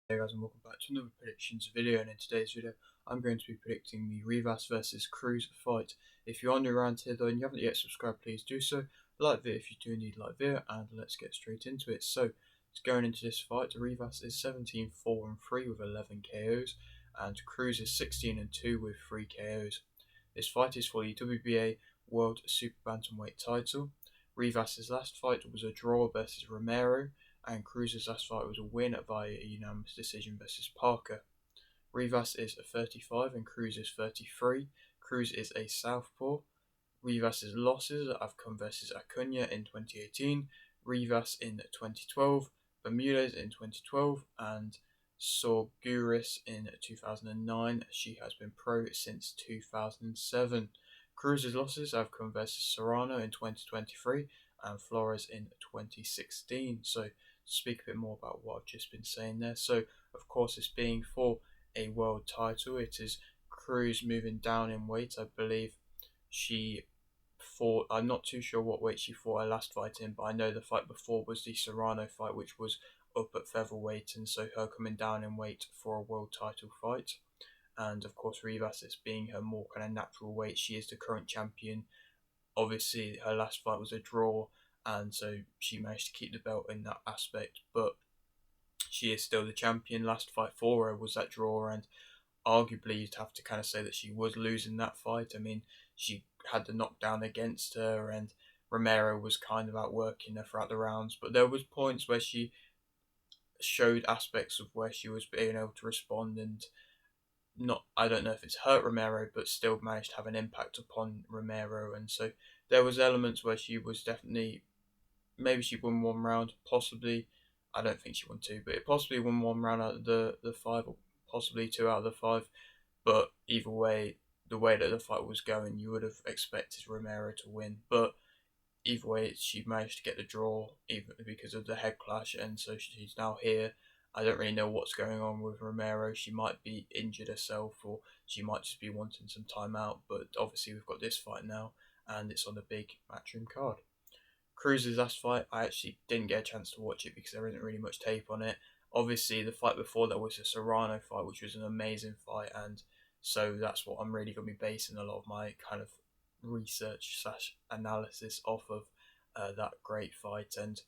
Hey guys, and welcome back to another predictions video. And in today's video I'm going to be predicting the Rivas versus Cruz fight. If you're new around here though and you haven't yet subscribed, please do so. Like the video if you do need like video, and let's get straight into it. So going into this fight, Rivas is 17-4-3 with 11 KOs and Cruz is 16-2 with 3 KOs. This fight is for the WBA World Super Bantamweight title. Rivas' last fight was a draw versus Romero, and Cruz's last fight was a win via a unanimous decision versus Parker. Rivas is 35 and Cruz is 33. Cruz is a southpaw. Rivas' losses have come versus Acuna in 2018, Rivas in 2012, Bermudez in 2012, and Sorguris in 2009. She has been pro since 2007. Cruz's losses have come versus Serrano in 2023 and Flores in 2016. So to speak a bit more about what I've just been saying there. So of course it's being for a world title. It is Cruz moving down in weight. I believe she fought, I'm not too sure what weight she fought her last fight in, but I know the fight before was the Serrano fight, which was up at featherweight, and so her coming down in weight for a world title fight. And of course Rivas is being her more kind of natural weight. She is the current champion. Obviously her last fight was a draw, and so she managed to keep the belt in that aspect, but she is still the champion. Last fight for her was that draw, and arguably you'd have to kind of say that she was losing that fight. I mean, she had the knockdown against her, and Romero was kind of outworking her throughout the rounds, but there was points where she showed aspects of where she was being able to respond, and not, I don't know if it's hurt Romero, but still managed to have an impact upon Romero. And so there was elements where she was definitely, maybe she won one round, possibly, I don't think she won two, but it possibly won one round out of the five, or possibly two out of the five. But either way, the way that the fight was going, you would have expected Romero to win. But either way, she managed to get the draw, even because of the head clash, and so she's now here. I don't really know what's going on with Romero. She might be injured herself, or she might just be wanting some time out. But obviously, we've got this fight now, and it's on the big matchroom card. Cruz's last fight, I actually didn't get a chance to watch it because there isn't really much tape on it. Obviously, the fight before that was a Serrano fight, which was an amazing fight, and so that's what I'm really going to be basing a lot of my kind of research slash analysis off of, that great fight. And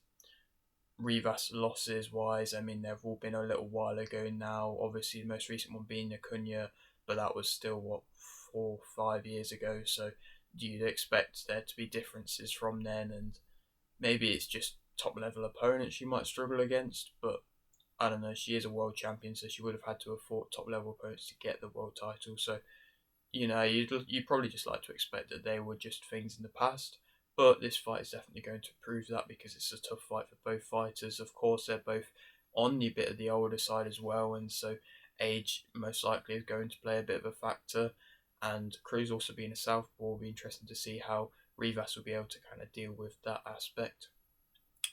Rivas losses wise, I mean, they've all been a little while ago now. Obviously, the most recent one being Acuna, but that was still, what, 4 or 5 years ago. So you'd expect there to be differences from then, and maybe it's just top level opponents she might struggle against, but I don't know. She is a world champion, so she would have had to have fought top level opponents to get the world title. So you'd probably just like to expect that they were just things in the past. But this fight is definitely going to prove that, because it's a tough fight for both fighters. Of course, they're both on the bit of the older side as well, and so age most likely is going to play a bit of a factor. And Cruz also being a southpaw, will be interesting to see how Rivas will be able to kind of deal with that aspect.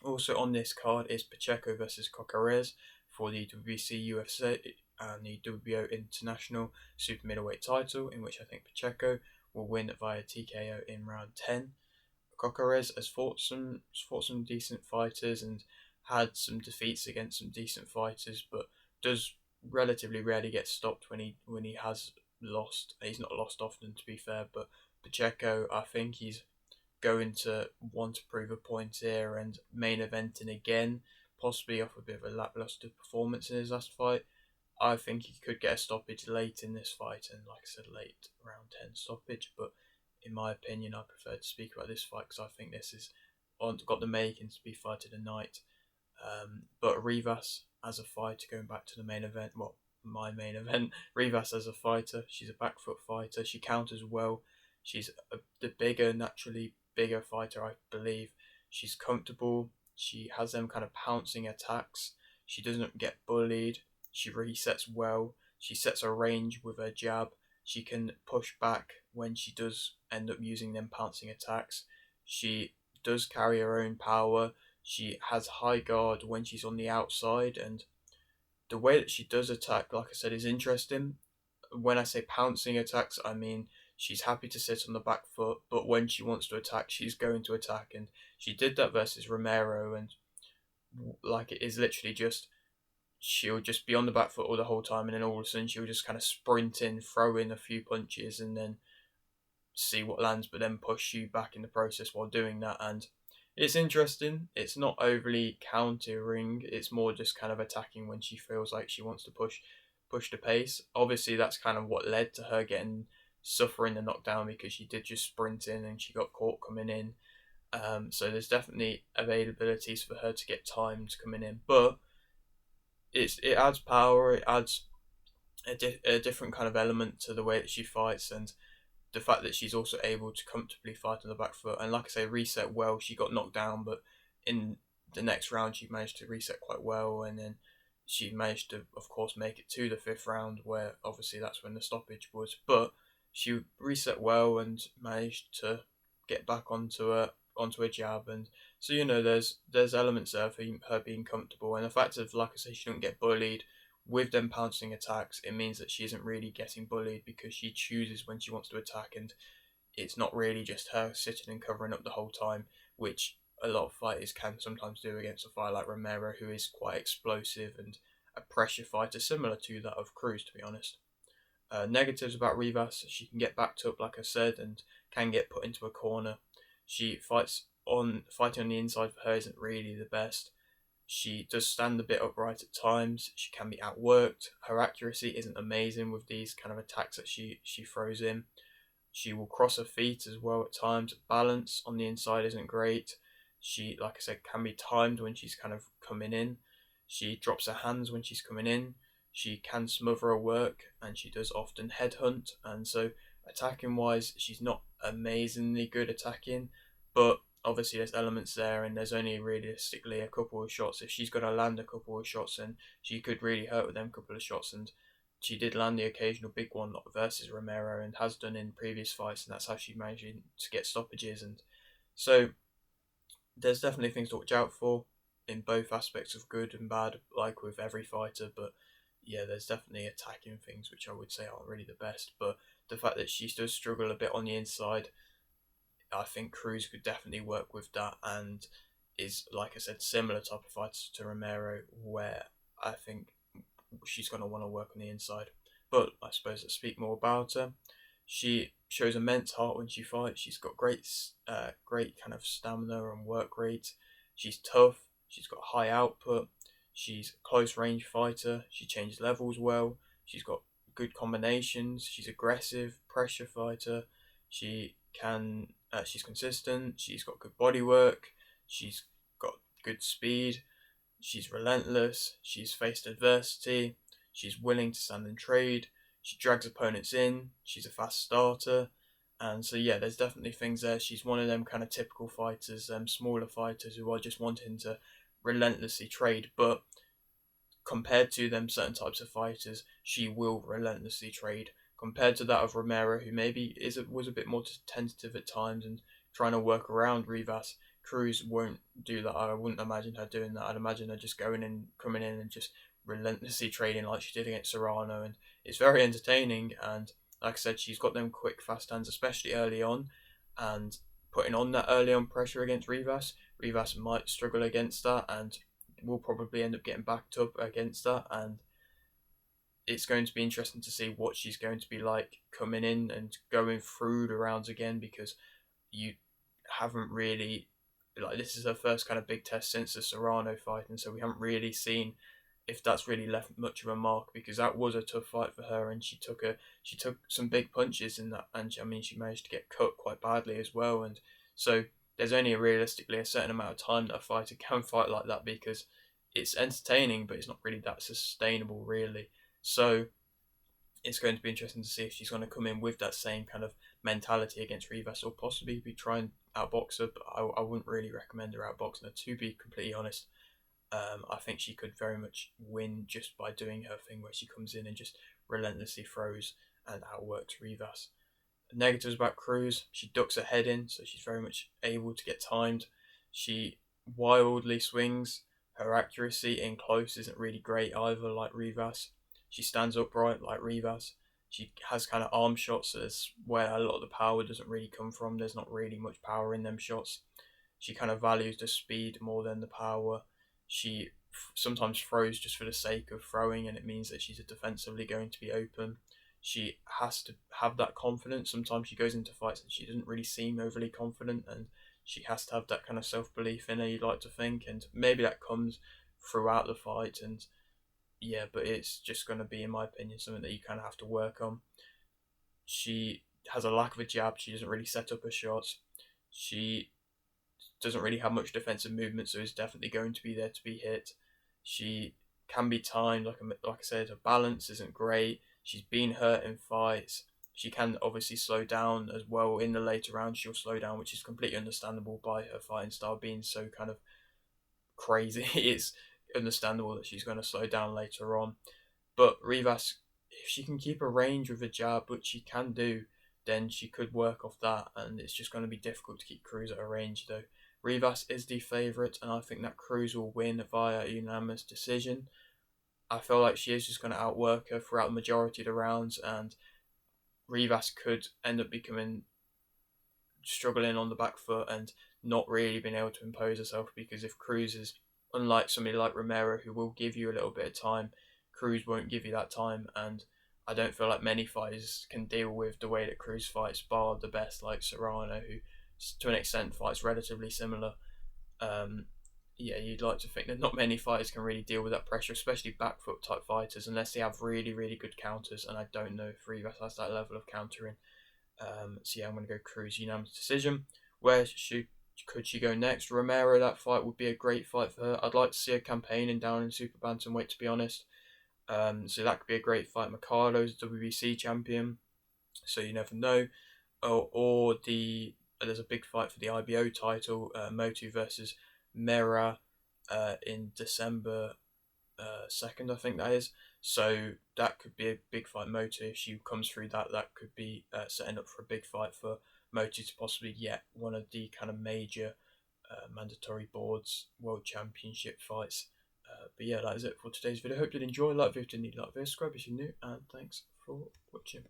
Also on this card is Pacheco versus Cocarez for the WBC UFC and the WBO International Super Middleweight title, in which I think Pacheco will win via TKO in round 10. Cocarez has fought some decent fighters and had some defeats against some decent fighters, but does relatively rarely get stopped when he has lost. He's not lost often, to be fair, but Pacheco, I think he's going to want to prove a point here and main eventing again, possibly off a bit of a lackluster performance in his last fight. I think he could get a stoppage late in this fight, and like I said, late round 10 stoppage, but in my opinion, I prefer to speak about this fight because I think this is got the makings to be fight of the night. But Rivas as a fighter, going back to the main event, well, my main event, Rivas as a fighter, she's a back foot fighter. She counters well. She's the naturally bigger fighter, I believe. She's comfortable. She has them kind of pouncing attacks. She doesn't get bullied. She resets well. She sets a range with her jab. She can push back when she does end up using them pouncing attacks. She does carry her own power. She has high guard when she's on the outside, and the way that she does attack, like I said, is interesting. When I say pouncing attacks, I mean she's happy to sit on the back foot, but when she wants to attack, she's going to attack, and she did that versus Romero, and like it is literally just she'll just be on the back foot all the whole time, and then all of a sudden she'll just kind of sprint in, throw in a few punches, and then see what lands, but then push you back in the process while doing that. And it's interesting. It's not overly countering. It's more just kind of attacking when she feels like she wants to push the pace. Obviously, that's kind of what led to her suffering the knockdown, because she did just sprint in and she got caught coming in. So there's definitely availabilities for her to get timed coming in, but it adds power. It adds a different kind of element to the way that she fights, and the fact that she's also able to comfortably fight on the back foot. And like I say, reset well. She got knocked down, but in the next round she managed to reset quite well, and then she managed to, of course, make it to the fifth round, where obviously that's when the stoppage was. But she reset well and managed to get back onto a jab, and so there's elements there for her being comfortable, and the fact of, like I say, she don't get bullied with them pouncing attacks. It means that she isn't really getting bullied because she chooses when she wants to attack, and it's not really just her sitting and covering up the whole time, which a lot of fighters can sometimes do against a fighter like Romero, who is quite explosive and a pressure fighter, similar to that of Cruz, to be honest. Negatives about Rivas: she can get backed up, like I said, and can get put into a corner. Fighting on the inside for her isn't really the best. She does stand a bit upright at times. She can be outworked. Her accuracy isn't amazing with these kind of attacks that she throws in. She will cross her feet as well at times. Balance on the inside isn't great. She, like I said, can be timed when she's kind of coming in. She drops her hands when she's coming in. She can smother her work, and she does often headhunt. And so, attacking wise, she's not amazingly good attacking, but obviously there's elements there, and there's only realistically a couple of shots. If she's got to land a couple of shots, then she could really hurt with them couple of shots, and she did land the occasional big one versus Romero, and has done in previous fights, and that's how she managed to get stoppages. And so there's definitely things to watch out for in both aspects of good and bad, like with every fighter. But yeah, there's definitely attacking things which I would say aren't really the best, but the fact that she does struggle a bit on the inside, I think Cruz could definitely work with that, and is, like I said, similar type of fighter to Romero, where I think she's going to want to work on the inside. But I suppose let's speak more about her. She shows immense heart when she fights. She's got great kind of stamina and work rate. She's tough. She's got high output. She's a close range fighter. She changes levels well. She's got good combinations. She's aggressive, pressure fighter. She's consistent. She's got good body work. She's got good speed. She's relentless. She's faced adversity. She's willing to stand and trade. She drags opponents in. She's a fast starter. And so, yeah, there's definitely things there. She's one of them kind of typical fighters, smaller fighters who are just wanting to relentlessly trade. But compared to them certain types of fighters, she will relentlessly trade. Compared to that of Romero, who maybe was a bit more tentative at times and trying to work around Rivas, Cruz won't do that. I wouldn't imagine her doing that. I'd imagine her just coming in and just relentlessly trading like she did against Serrano, and it's very entertaining. And like I said, she's got them quick, fast hands, especially early on, and putting on that early on pressure against Rivas. Rivas might struggle against that, and will probably end up getting backed up against that. And it's going to be interesting to see what she's going to be like coming in and going through the rounds again, because you haven't really, like, this is her first kind of big test since the Serrano fight, and so we haven't really seen if that's really left much of a mark, because that was a tough fight for her, and she took some big punches in that, and she managed to get cut quite badly as well. And so there's only realistically a certain amount of time that a fighter can fight like that, because it's entertaining, but it's not really that sustainable, really. So it's going to be interesting to see if she's going to come in with that same kind of mentality against Rivas, or possibly be trying outbox her. But I wouldn't really recommend her outboxing her, to be completely honest. I think she could very much win just by doing her thing, where she comes in and just relentlessly throws and outworks Rivas. The negatives about Cruz: she ducks her head in, so she's very much able to get timed. She wildly swings. Her accuracy in close isn't really great either, like Rivas. She stands upright like Rivas. She has kind of arm shots, that's where a lot of the power doesn't really come from. There's not really much power in them shots. She kind of values the speed more than the power. She sometimes throws just for the sake of throwing, and it means that she's defensively going to be open. She has to have that confidence. Sometimes she goes into fights and she doesn't really seem overly confident, and she has to have that kind of self belief in her, you'd like to think, and maybe that comes throughout the fight. And yeah, but it's just going to be, in my opinion, something that you kind of have to work on. She has a lack of a jab. She doesn't really set up her shots. She doesn't really have much defensive movement, so is definitely going to be there to be hit. She can be timed, like I said, her balance isn't great. She's been hurt in fights. She can obviously slow down as well in the later rounds. She'll slow down, which is completely understandable by her fighting style being so kind of crazy. It's understandable that she's going to slow down later on. But Rivas, if she can keep a range with a jab, which she can do, then she could work off that, and it's just going to be difficult to keep Cruz at a range though. Rivas is the favourite, and I think that Cruz will win via unanimous decision. I feel like she is just going to outwork her throughout the majority of the rounds, and Rivas could end up becoming struggling on the back foot and not really being able to impose herself, because if Cruz is, unlike somebody like Romero who will give you a little bit of time, Cruz won't give you that time, and I don't feel like many fighters can deal with the way that Cruz fights, bar the best like Serrano, who to an extent fights relatively similar. Um, yeah, you'd like to think that not many fighters can really deal with that pressure, especially back foot type fighters, unless they have really, really good counters, and I don't know if Rivas has that level of countering. So yeah, I'm going to go Cruz unanimous decision. Could she go next? Romero, that fight would be a great fight for her. I'd like to see her campaigning down in super bantamweight, to be honest. So that could be a great fight. Mercado's WBC champion, so you never know. Or there's a big fight for the IBO title, Motu versus Mera, in December 2nd, I think that is. So that could be a big fight. Motu, if she comes through that, that could be setting up for a big fight for Motu to possibly get one of the kind of major mandatory boards world championship fights. But yeah, that is it for today's video. Hope you did enjoy. Like if you didn't, like this, subscribe if you're new, and thanks for watching.